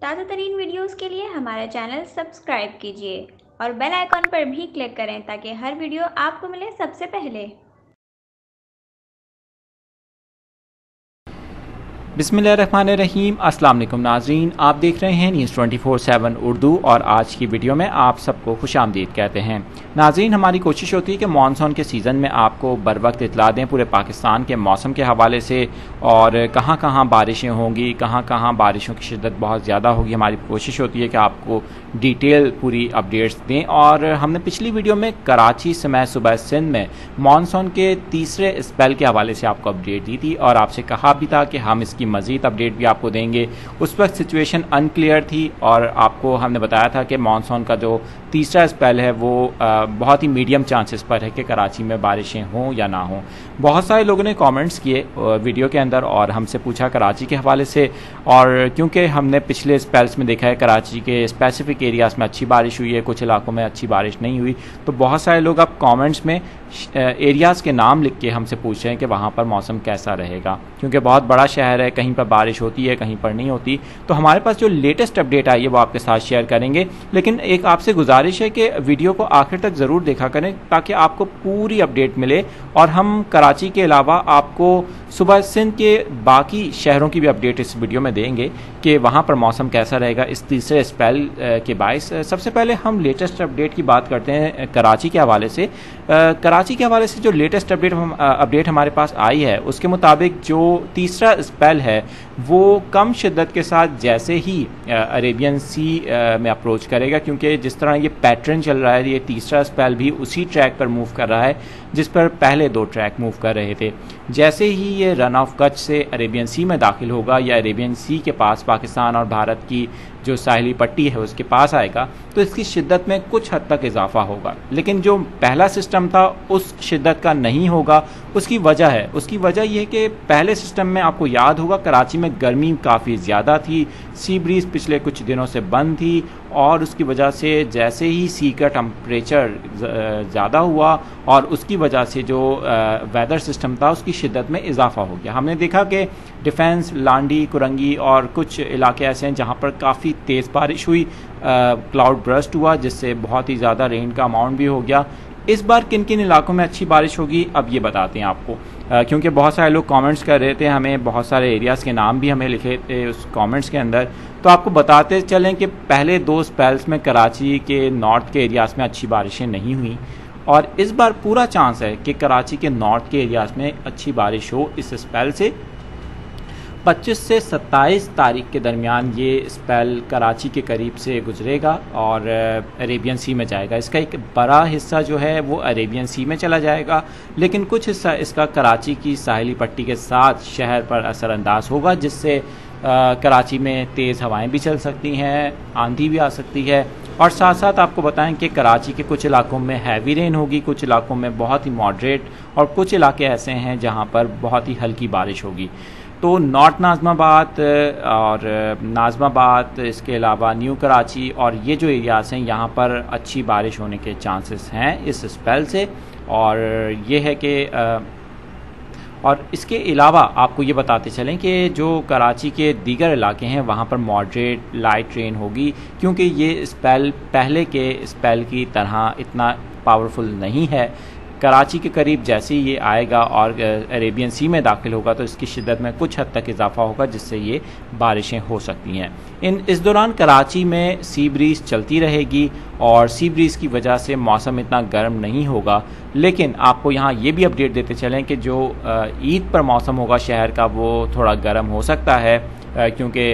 ताज़ा तरीन वीडियोज़ के लिए हमारा चैनल सब्सक्राइब कीजिए और बेल आइकॉन पर भी क्लिक करें ताकि हर वीडियो आपको मिले सबसे पहले। बिस्मिल्लाहिर्रहमानिर्रहीम। अस्सलाम वालेकुम नाज़रीन, आप देख रहे हैं न्यूज़ 24/7 उर्दू और आज की वीडियो में आप सबको खुशामदीद कहते हैं। नाज़रीन, हमारी कोशिश होती है कि मानसून के सीज़न में आपको बर वक्त इतला दें पूरे पाकिस्तान के मौसम के हवाले से और कहाँ कहाँ बारिशें होंगी, कहाँ कहाँ बारिशों की शिद्दत बहुत ज़्यादा होगी। हमारी कोशिश होती है कि आपको डिटेल पूरी अपडेट्स दें और हमने पिछली वीडियो में कराची समेत सूबा सिंध में मानसून के तीसरे स्पेल के हवाले से आपको अपडेट दी थी और आपसे कहा भी था कि हम इसकी मज़ीद अपडेट भी आपको देंगे। उस वक्त सिचुएशन अनक्लियर थी और आपको हमने बताया था कि मानसून का जो तीसरा स्पेल है वो बहुत ही मीडियम चांसेस पर है कि कराची में बारिशें हों या ना हों। बहुत सारे लोगों ने कमेंट्स किए वीडियो के अंदर और हमसे पूछा कराची के हवाले से, और क्योंकि हमने पिछले स्पेल्स में देखा है कराची के स्पेसिफिक एरियाज़ में अच्छी बारिश हुई है, कुछ इलाकों में अच्छी बारिश नहीं हुई, तो बहुत सारे लोग अब कमेंट्स में एरियाज़ के नाम लिख के हमसे पूछ रहे हैं कि वहाँ पर मौसम कैसा रहेगा, क्योंकि बहुत बड़ा शहर है, कहीं पर बारिश होती है कहीं पर नहीं होती। तो हमारे पास जो लेटेस्ट अपडेट आई है वो आपके साथ शेयर करेंगे, लेकिन एक आपसे गुजारिश है कि वीडियो को आखिर तक ज़रूर देखा करें ताकि आपको पूरी अपडेट मिले और हम कराची के अलावा आपको सूबा सिंध के बाकी शहरों की भी अपडेट इस वीडियो में देंगे कि वहाँ पर मौसम कैसा रहेगा इस तीसरे स्पेल के बायस। सबसे पहले हम लेटेस्ट अपडेट की बात करते हैं कराची के हवाले से। कराची के हवाले से जो लेटेस्ट अपडेट हमारे पास आई है उसके मुताबिक जो तीसरा स्पेल है वो कम शिद्दत के साथ जैसे ही अरेबियन सी में अप्रोच करेगा, क्योंकि जिस तरह ये पैटर्न चल रहा है ये तीसरा स्पेल भी उसी ट्रैक पर मूव कर रहा है जिस पर पहले दो ट्रैक मूव कर रहे थे। जैसे ही ये रन ऑफ कच्छ से अरेबियन सी में दाखिल होगा या अरेबियन सी के पास पाकिस्तान और भारत की जो साहिली पट्टी है उसके पास आएगा तो इसकी शिद्दत में कुछ हद तक इजाफा होगा, लेकिन जो पहला सिस्टम था उस शिद्दत का नहीं होगा। उसकी वजह यह है कि पहले सिस्टम में आपको याद होगा कराची में गर्मी काफ़ी ज़्यादा थी, सी ब्रीज पिछले कुछ दिनों से बंद थी और उसकी वजह से जैसे ही सी का टेम्परेचर ज़्यादा हुआ और उसकी वजह से जो वेदर सिस्टम था उसकी शिद्दत में इजाफा हो गया। हमने देखा कि डिफेंस, लांडी, कुरंगी और कुछ इलाके ऐसे हैं जहाँ पर काफ़ी तेज़ बारिश हुई, क्लाउड ब्रस्ट हुआ जिससे बहुत ही ज़्यादा रेन का अमाउंट भी हो गया। इस बार किन किन इलाकों में अच्छी बारिश होगी अब ये बताते हैं आपको, क्योंकि बहुत सारे लोग कमेंट्स कर रहे थे, हमें बहुत सारे एरियाज़ के नाम भी हमें लिखे थे उस कमेंट्स के अंदर। तो आपको बताते चलें कि पहले दो स्पेल्स में कराची के नॉर्थ के एरियाज़ में अच्छी बारिशें नहीं हुई और इस बार पूरा चांस है कि कराची के नॉर्थ के एरियाज़ में अच्छी बारिश हो। इस स्पेल से 25 से 27 तारीख के दरमियान ये स्पेल कराची के करीब से गुजरेगा और अरेबियन सी में जाएगा। इसका एक बड़ा हिस्सा जो है वो अरेबियन सी में चला जाएगा, लेकिन कुछ हिस्सा इसका कराची की साहिली पट्टी के साथ शहर पर असरअंदाज होगा, जिससे कराची में तेज़ हवाएं भी चल सकती हैं, आंधी भी आ सकती है। और साथ साथ आपको बताएं कि कराची के कुछ इलाकों में हैवी रेन होगी, कुछ इलाकों में बहुत ही मॉडरेट और कुछ इलाके ऐसे हैं जहां पर बहुत ही हल्की बारिश होगी। तो नॉर्थ नाज़माबाद और नाज़माबाद, इसके अलावा न्यू कराची और ये जो एरियाज़ हैं यहाँ पर अच्छी बारिश होने के चांसेस हैं इस स्पेल से। और ये है कि और इसके अलावा आपको ये बताते चलें कि जो कराची के दीगर इलाके हैं वहाँ पर मॉडरेट लाइट रेन होगी, क्योंकि ये स्पेल पहले के स्पेल की तरह इतना पावरफुल नहीं है। कराची के करीब जैसे ही ये आएगा और अरेबियन सी में दाखिल होगा तो इसकी शिद्दत में कुछ हद तक इजाफा होगा, जिससे ये बारिशें हो सकती हैं। इस दौरान कराची में सी ब्रीज चलती रहेगी और सी ब्रीज की वजह से मौसम इतना गर्म नहीं होगा, लेकिन आपको यहाँ ये भी अपडेट देते चलें कि जो ईद पर मौसम होगा शहर का वो थोड़ा गर्म हो सकता है, क्योंकि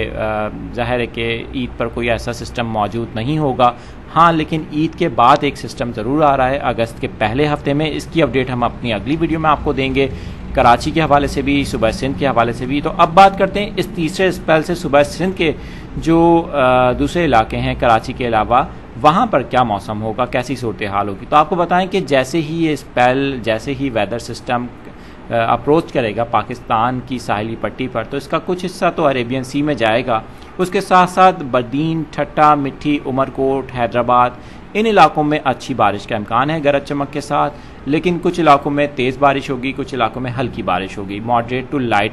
ज़ाहिर है कि ईद पर कोई ऐसा सिस्टम मौजूद नहीं होगा। हाँ, लेकिन ईद के बाद एक सिस्टम ज़रूर आ रहा है अगस्त के पहले हफ्ते में। इसकी अपडेट हम अपनी अगली वीडियो में आपको देंगे, कराची के हवाले से भी, सूबा सिंध के हवाले से भी। तो अब बात करते हैं इस तीसरे स्पेल से सूबा सिंध के जो दूसरे इलाके हैं कराची के अलावा, वहाँ पर क्या मौसम होगा, कैसी सूरत हाल होगी। तो आपको बताएं कि जैसे ही ये स्पेल, जैसे ही वेदर सिस्टम अप्रोच करेगा पाकिस्तान की साहिली पट्टी पर तो इसका कुछ हिस्सा तो अरेबियन सी में जाएगा, उसके साथ साथ बदीन, ठट्टा, मिट्टी, उमरकोट, हैदराबाद इन इलाकों में अच्छी बारिश का इम्कान है गरज चमक के साथ, लेकिन कुछ इलाकों में तेज़ बारिश होगी, कुछ इलाकों में हल्की बारिश होगी, मॉडरेट टू लाइट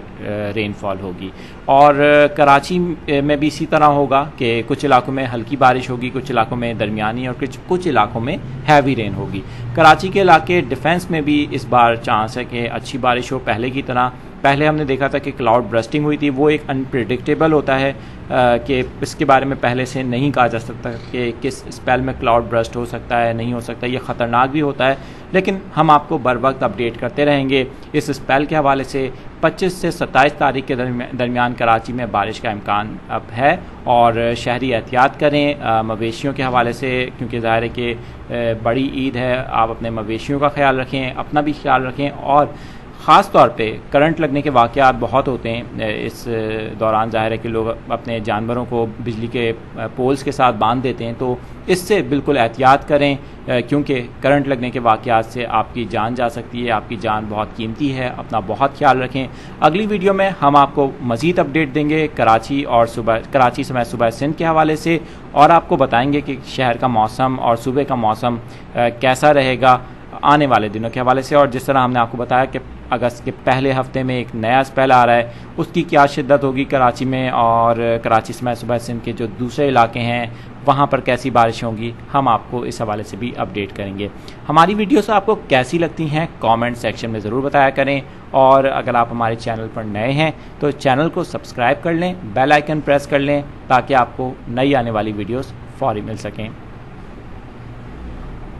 रेनफॉल होगी। और कराची में भी इसी तरह होगा कि कुछ इलाकों में हल्की बारिश होगी, कुछ इलाकों में दरमियानी और कुछ इलाकों में हैवी रेन होगी। कराची के इलाके डिफेंस में भी इस बार चांस है कि अच्छी बारिश हो पहले की तरह। पहले हमने देखा था कि क्लाउड ब्रस्टिंग हुई थी, वो एक अनप्रिडिक्टेबल होता है कि इसके बारे में पहले से नहीं कहा जा सकता कि किस स्पेल में क्लाउड ब्रस्ट हो सकता है, नहीं हो सकता, ये ख़तरनाक भी होता है। लेकिन हम आपको बर वक्त अपडेट करते रहेंगे इस स्पेल के हवाले से। 25 से 27 तारीख के दरमियान कराची में बारिश का इम्कान अब है और शहरी एहतियात करें मवेशियों के हवाले से, क्योंकि ज़ाहिर है कि बड़ी ईद है। आप अपने मवेशियों का ख्याल रखें, अपना भी ख्याल रखें और ख़ास तौर पे करंट लगने के वाक़यात बहुत होते हैं इस दौरान। ज़ाहिर है कि लोग अपने जानवरों को बिजली के पोल्स के साथ बांध देते हैं, तो इससे बिल्कुल एहतियात करें क्योंकि करंट लगने के वाक़यात से आपकी जान जा सकती है। आपकी जान बहुत कीमती है, अपना बहुत ख्याल रखें। अगली वीडियो में हम आपको मज़ीद अपडेट देंगे कराची समय सुबह सिंध के हवाले से, और आपको बताएंगे कि शहर का मौसम और सूबे का मौसम कैसा रहेगा आने वाले दिनों के हवाले से। और जिस तरह हमने आपको बताया कि अगस्त के पहले हफ्ते में एक नया स्पेल आ रहा है, उसकी क्या शिद्दत होगी कराची में, और कराची समय सुबह सिंध के जो दूसरे इलाके हैं वहाँ पर कैसी बारिश होंगी, हम आपको इस हवाले से भी अपडेट करेंगे। हमारी वीडियोस आपको कैसी लगती हैं कमेंट सेक्शन में ज़रूर बताया करें, और अगर आप हमारे चैनल पर नए हैं तो चैनल को सब्सक्राइब कर लें, बेल आइकन प्रेस कर लें ताकि आपको नई आने वाली वीडियोस फौरी मिल सकें।